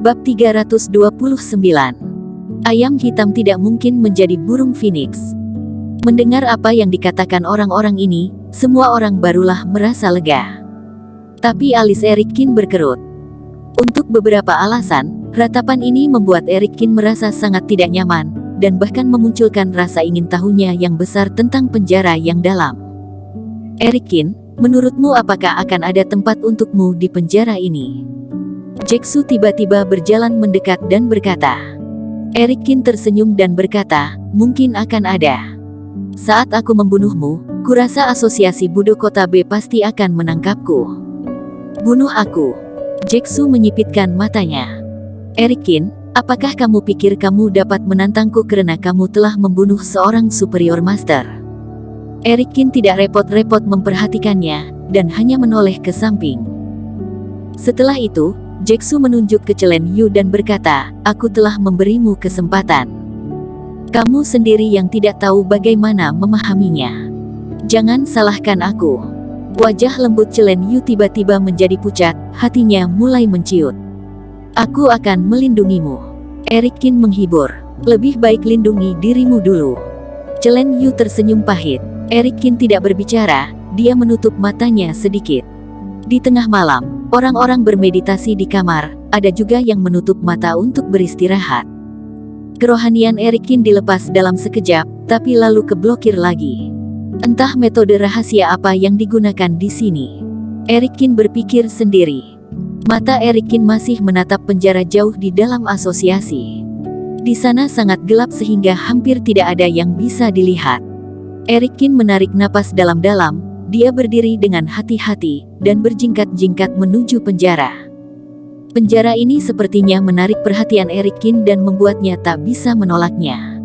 Bab 329. Ayam hitam tidak mungkin menjadi burung phoenix. Mendengar apa yang dikatakan orang-orang ini, semua orang barulah merasa lega. Tapi alis Eric Kin berkerut. Untuk beberapa alasan, ratapan ini membuat Eric Kin merasa sangat tidak nyaman, dan bahkan memunculkan rasa ingin tahunya yang besar tentang penjara yang dalam. Eric Kin, menurutmu apakah akan ada tempat untukmu di penjara ini? Jae-soo tiba-tiba berjalan mendekat dan berkata. Eric Kin tersenyum dan berkata, mungkin akan ada. Saat aku membunuhmu, kurasa asosiasi Budo Kota B pasti akan menangkapku. Bunuh aku. Jae-soo menyipitkan matanya. Eric Kin, apakah kamu pikir kamu dapat menantangku karena kamu telah membunuh seorang superior master? Eric Kin tidak repot-repot memperhatikannya, dan hanya menoleh ke samping. Setelah itu, Jae-soo menunjuk ke Chelen Yu dan berkata, aku telah memberimu kesempatan. Kamu sendiri yang tidak tahu bagaimana memahaminya. Jangan salahkan aku. Wajah lembut Chelen Yu tiba-tiba menjadi pucat, hatinya mulai menciut. Aku akan melindungimu. Eric Kin menghibur. Lebih baik lindungi dirimu dulu. Chelen Yu tersenyum pahit. Eric Kin tidak berbicara, dia menutup matanya sedikit. Di tengah malam, orang-orang bermeditasi di kamar, ada juga yang menutup mata untuk beristirahat. Kerohanian Eric Kin dilepas dalam sekejap, tapi lalu keblokir lagi. Entah metode rahasia apa yang digunakan di sini. Eric Kin berpikir sendiri. Mata Eric Kin masih menatap penjara jauh di dalam asosiasi. Di sana sangat gelap sehingga hampir tidak ada yang bisa dilihat. Eric Kin menarik napas dalam-dalam. Dia berdiri dengan hati-hati, dan berjingkat-jingkat menuju penjara. Penjara ini sepertinya menarik perhatian Eric Kin dan membuatnya tak bisa menolaknya.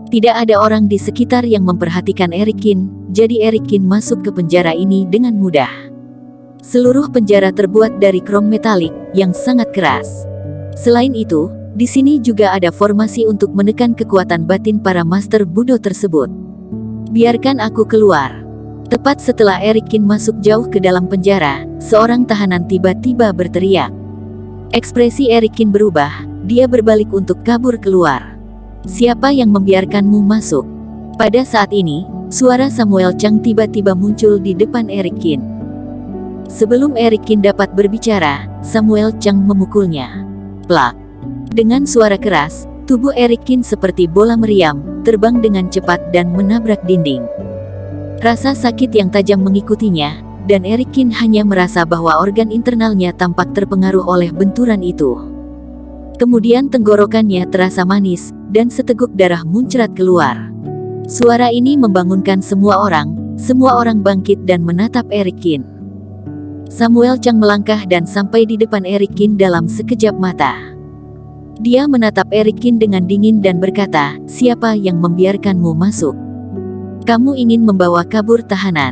Tidak ada orang di sekitar yang memperhatikan Eric Kin, jadi Eric Kin masuk ke penjara ini dengan mudah. Seluruh penjara terbuat dari krom metalik, yang sangat keras. Selain itu, di sini juga ada formasi untuk menekan kekuatan batin para master Budo tersebut. Biarkan aku keluar. Tepat setelah Eric Kin masuk jauh ke dalam penjara, seorang tahanan tiba-tiba berteriak. Ekspresi Eric Kin berubah, dia berbalik untuk kabur keluar. Siapa yang membiarkanmu masuk? Pada saat ini, suara Samuel Chang tiba-tiba muncul di depan Eric Kin. Sebelum Eric Kin dapat berbicara, Samuel Chang memukulnya. Plak! Dengan suara keras, tubuh Eric Kin seperti bola meriam, terbang dengan cepat dan menabrak dinding. Rasa sakit yang tajam mengikutinya, dan Eric Kin hanya merasa bahwa organ internalnya tampak terpengaruh oleh benturan itu. Kemudian tenggorokannya terasa manis, dan seteguk darah muncrat keluar. Suara ini membangunkan semua orang bangkit dan menatap Eric Kin. Samuel Chang melangkah dan sampai di depan Eric Kin dalam sekejap mata. Dia menatap Eric Kin dengan dingin dan berkata, siapa yang membiarkanmu masuk? Kamu ingin membawa kabur tahanan.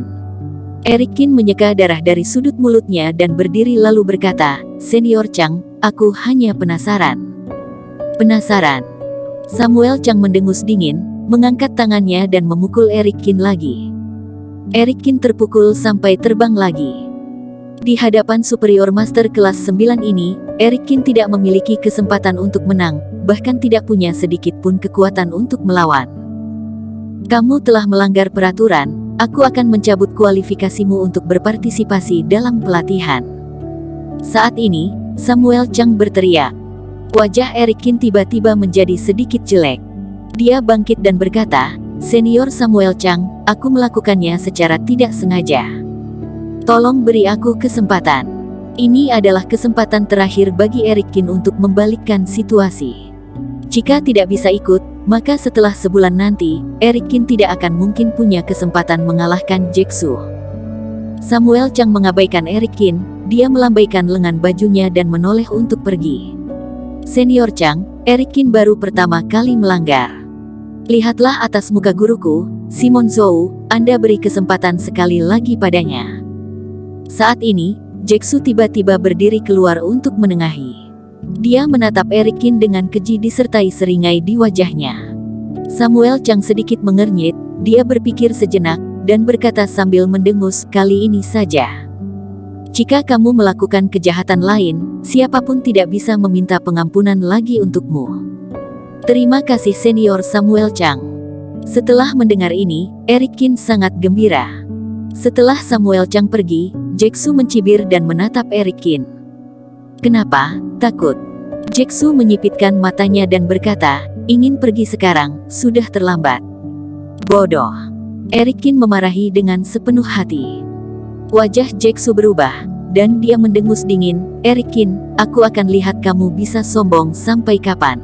Eric Kin menyeka darah dari sudut mulutnya dan berdiri lalu berkata, Senior Chang, aku hanya penasaran. Penasaran. Samuel Chang mendengus dingin, mengangkat tangannya dan memukul Eric Kin lagi. Eric Kin terpukul sampai terbang lagi. Di hadapan superior master kelas 9 ini, Eric Kin tidak memiliki kesempatan untuk menang, bahkan tidak punya sedikit pun kekuatan untuk melawan. Kamu telah melanggar peraturan, aku akan mencabut kualifikasimu untuk berpartisipasi dalam pelatihan. Saat ini, Samuel Chang berteriak. Wajah Eric Kin tiba-tiba menjadi sedikit jelek. Dia bangkit dan berkata, Senior Samuel Chang, aku melakukannya secara tidak sengaja. Tolong beri aku kesempatan. Ini adalah kesempatan terakhir bagi Eric Kin untuk membalikkan situasi. Jika tidak bisa ikut, maka setelah sebulan nanti, Eric Kin tidak akan mungkin punya kesempatan mengalahkan Jae-soo. Samuel Chang mengabaikan Eric Kin, dia melambaikan lengan bajunya dan menoleh untuk pergi. Senior Chang, Eric Kin baru pertama kali melanggar. Lihatlah atas muka guruku, Simon Zhou, Anda beri kesempatan sekali lagi padanya. Saat ini, Jae-soo tiba-tiba berdiri keluar untuk menengahi. Dia menatap Eric Kin dengan keji disertai seringai di wajahnya. Samuel Chang sedikit mengernyit, dia berpikir sejenak, dan berkata sambil mendengus, kali ini saja. Jika kamu melakukan kejahatan lain, siapapun tidak bisa meminta pengampunan lagi untukmu. Terima kasih Senior Samuel Chang. Setelah mendengar ini, Eric Kin sangat gembira. Setelah Samuel Chang pergi, Jae-soo mencibir dan menatap Eric Kin. Kenapa? Takut? Jae-soo menyipitkan matanya dan berkata, ingin pergi sekarang, sudah terlambat. Bodoh. Eric Kin memarahi dengan sepenuh hati. Wajah Jae-soo berubah, dan dia mendengus dingin, Eric Kin, aku akan lihat kamu bisa sombong sampai kapan.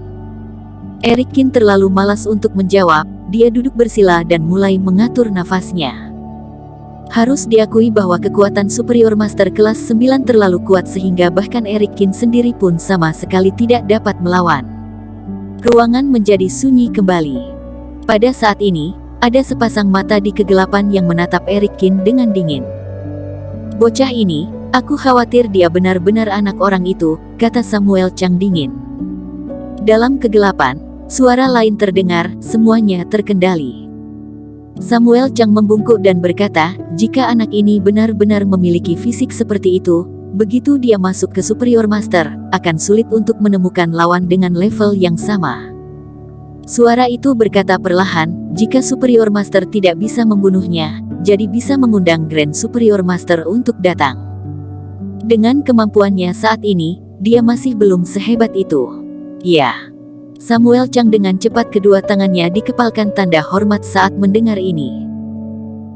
Eric Kin terlalu malas untuk menjawab, dia duduk bersila dan mulai mengatur nafasnya. Harus diakui bahwa kekuatan Superior Master kelas 9 terlalu kuat sehingga bahkan Eric Kin sendiri pun sama sekali tidak dapat melawan. Ruangan menjadi sunyi kembali. Pada saat ini, ada sepasang mata di kegelapan yang menatap Eric Kin dengan dingin. Bocah ini, aku khawatir dia benar-benar anak orang itu, kata Samuel Chang dingin. Dalam kegelapan, suara lain terdengar, semuanya terkendali. Samuel Chang membungkuk dan berkata, jika anak ini benar-benar memiliki fisik seperti itu, begitu dia masuk ke Superior Master, akan sulit untuk menemukan lawan dengan level yang sama. Suara itu berkata perlahan, jika Superior Master tidak bisa membunuhnya, jadi bisa mengundang Grand Superior Master untuk datang. Dengan kemampuannya saat ini, dia masih belum sehebat itu. Ya. Samuel Chang dengan cepat kedua tangannya dikepalkan tanda hormat saat mendengar ini.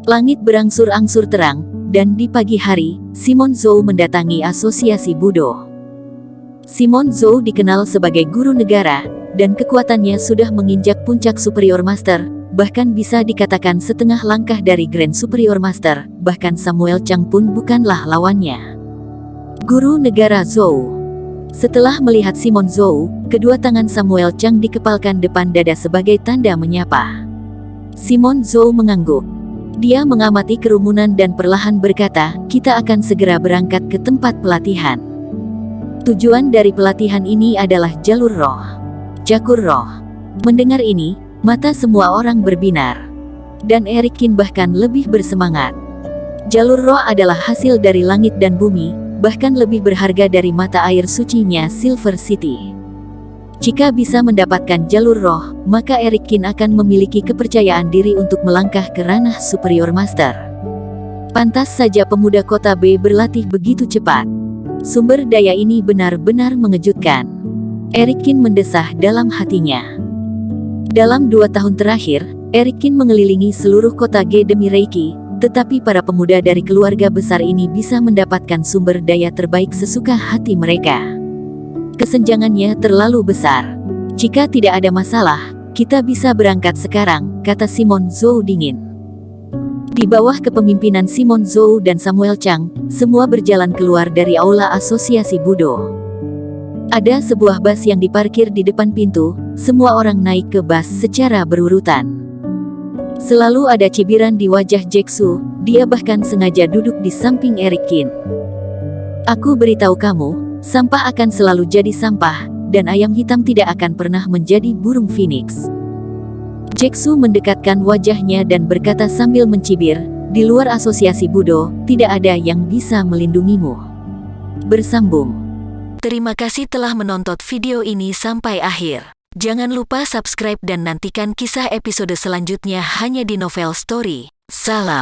Langit berangsur-angsur terang, dan di pagi hari, Simon Zhou mendatangi Asosiasi Budo. Simon Zhou dikenal sebagai guru negara, dan kekuatannya sudah menginjak puncak Superior Master, bahkan bisa dikatakan setengah langkah dari Grand Superior Master, bahkan Samuel Chang pun bukanlah lawannya. Guru negara Zhou. Setelah melihat Simon Zhou, kedua tangan Samuel Chang dikepalkan depan dada sebagai tanda menyapa. Simon Zhou mengangguk. Dia mengamati kerumunan dan perlahan berkata, kita akan segera berangkat ke tempat pelatihan. Tujuan dari pelatihan ini adalah jalur roh. Jakur roh. Mendengar ini, mata semua orang berbinar. Dan Eric Kin bahkan lebih bersemangat. Jalur roh adalah hasil dari langit dan bumi, bahkan lebih berharga dari mata air sucinya Silver City. Jika bisa mendapatkan jalur roh, maka Eric Kin akan memiliki kepercayaan diri untuk melangkah ke ranah Superior Master. Pantas saja pemuda kota B berlatih begitu cepat. Sumber daya ini benar-benar mengejutkan. Eric Kin mendesah dalam hatinya. Dalam 2 tahun terakhir, Eric Kin mengelilingi seluruh kota G demi Reiki, tetapi para pemuda dari keluarga besar ini bisa mendapatkan sumber daya terbaik sesuka hati mereka. Kesenjangannya terlalu besar. Jika tidak ada masalah, kita bisa berangkat sekarang, kata Simon Zhou dingin. Di bawah kepemimpinan Simon Zhou dan Samuel Chang, semua berjalan keluar dari aula Asosiasi Budo. Ada sebuah bus yang diparkir di depan pintu, semua orang naik ke bus secara berurutan. Selalu ada cibiran di wajah Jae-soo, dia bahkan sengaja duduk di samping Eric Kin. Aku beritahu kamu, sampah akan selalu jadi sampah, dan ayam hitam tidak akan pernah menjadi burung phoenix. Jae-soo mendekatkan wajahnya dan berkata sambil mencibir, di luar Asosiasi Budo, tidak ada yang bisa melindungimu. Bersambung. Terima kasih telah menonton video ini sampai akhir. Jangan lupa subscribe dan nantikan kisah episode selanjutnya hanya di Novel Story. Salam.